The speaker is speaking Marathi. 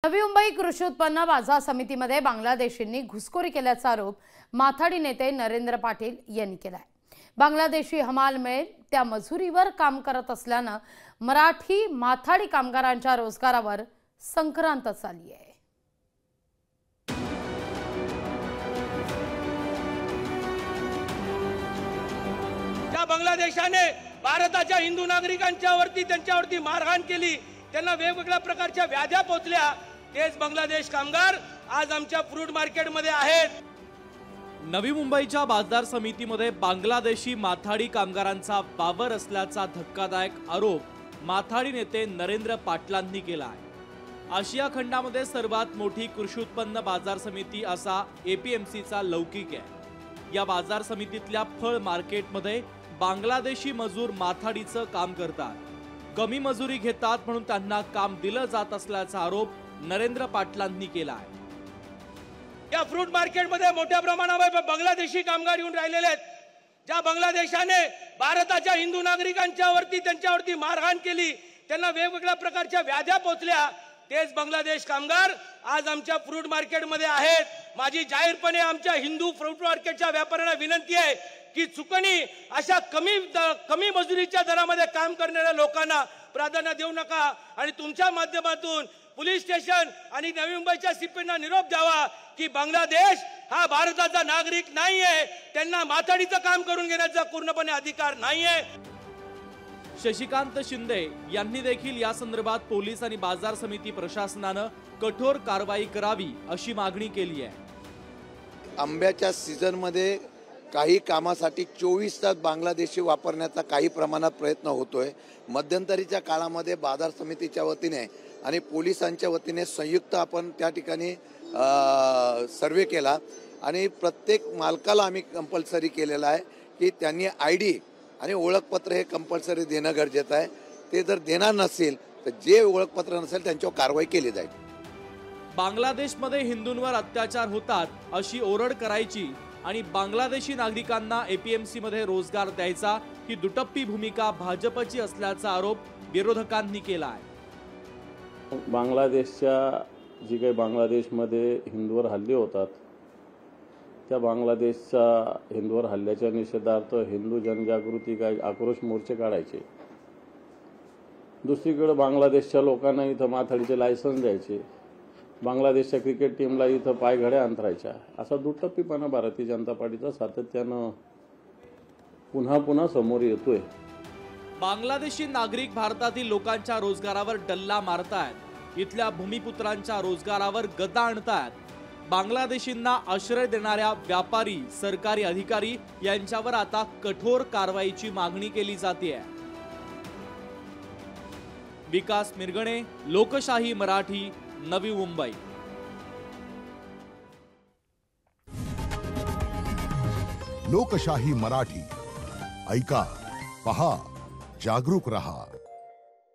नवी मुंबई कृषी उत्पन्न बाजार समितीमध्ये बांगलादेशींनी घुसखोरी केल्याचा आरोप माथाडी नेते नरेंद्र पाटील यांनी केलाय। बांगलादेशी हमाल मिळेल त्या मजुरीवर काम करत असल्याने मराठी माथाडी कामगारांच्या रोजगारावर संक्रांत झाली आहे। त्या बांगलादेशाने भारताच्या हिंदू नागरिकांच्यावरती त्यांच्यावरती मारहाण केली, त्यांना वेगवेगळ्या प्रकारच्या व्याध्या पोचल्या। तेच बांगलादेश कामगार आज आमच्या फ्रूट मार्केटमध्ये आहेत। नवी मुंबईच्या बाजार समितीमध्ये बांगलादेशी माथाडी कामगारांचा वावर असल्याचा धक्कादायक आरोप माथाडी नेते नरेंद्र पाटलांनी केला आहे। आशिया खंडामध्ये सर्वात मोठी कृषी उत्पन्न बाजार समिती असा एपीएमसीचा लौकिक आहे। या बाजार समितीतल्या फळ मार्केटमध्ये बांगलादेशी मजूर माथाडीचं काम करतात, कमी मजुरी घेतात म्हणून त्यांना काम दिलं जात असल्याचा आरोप नरेंद्र पाटलांनी केला आहे। या फ्रूट मार्केटमध्ये मोठ्या प्रमाणावर बांगलादेशी कामगार येऊन राहिलेले आहेत। ज्या बांगलादेशाने भारताच्या हिंदू नागरिकांच्यावरती त्यांच्यावरती मारहाण केली, त्यांना वेगवेगळ्या प्रकारच्या व्याध्या पोचल्या। तेच बांगलादेश कामगार आज आमच्या फ्रूट मार्केटमध्ये आहेत। माझी जाहीरपणे आमच्या हिंदू फ्रूट मार्केटच्या व्यापाऱ्यांना विनंती आहे की चुकणी अशा कमी मजुरीच्या दरामध्ये काम करणाऱ्या लोकांना प्राधान्य देऊ नका आणि तुमच्या माध्यमातून पोलीस स्टेशन आणि नवी मुंबईच्या सीपीना निरोप द्यावा की बांगलादेश हा भारताचा नागरिक नाहीये, त्यांना माथाडीचं काम करून घेण्याचा पूर्णपणे अधिकार नाहीये। शशिकांत शिंदे यांनी देखील या संदर्भात पोलीस आणि बाजार समिती प्रशासनाने कठोर कारवाई करावी अशी मागणी केली आहे। आंब्याच्या सीझन मध्ये काही कामासाठी 24 तास बांगलादेशी वापरण्याचा काही प्रमाणात प्रयत्न होतोय। मध्यंतरीच्या काळामध्ये बाजार समितीच्या वतीने आणि पोलिसांच्या वतीने संयुक्त आपण त्या ठिकाणी सर्वे केला आणि प्रत्येक मालकाला आम्ही कंपल्सरी केलेला आहे की त्यांनी आयडी आणि ओळखपत्र हे कंपल्सरी देणं गरजेचं आहे। ते जर देणार नसेल तर जे ओळखपत्र नसेल त्यांच्यावर कारवाई केली जाईल। बांगलादेशमध्ये हिंदूंवर अत्याचार होतात अशी ओरड करायची आणि बांगलादेशी नागरिकांना एपीएमसी मध्ये रोजगार द्यायचा ही दुटप्पी भूमिका भाजपची असल्याचा आरोप विरोधकांनी केला आहे। बांगलादेशच्या जी काही बांगलादेशमध्ये हिंदूवर हल्ले होतात त्या बांगलादेशच्या हिंदूवर हल्ल्याच्या निषेधार्थ हिंदू जनजागृती काय आक्रोश मोर्चे काढायचे। दुसरीकडे बांगलादेशच्या लोकांना इथं माथाडीचे लायसन्स द्यायचे, बांगलादेशच्या क्रिकेट टीमला इथं पायघड्या अंतरायच्या। असा दुटप्पीपणा भारतीय जनता पार्टीचा सातत्यानं पुन्हा समोर येतोय। बांगलादेशी नागरिक भारतातील लोकांच्या रोजगारावर डल्ला मारतायत, इथल्या भूमिपुत्रांच्या रोजगारावर गदा आणतायत। बांगलादेशींना आश्रय देणाऱ्या व्यापारी, सरकारी अधिकारी यांच्यावर आता कठोर कारवाईची मागणी केली जाते। विकास मिरगणे, लोकशाही मराठी, नवी मुंबई। लोकशाही मराठी ऐका, पहा, जागरूक रहा।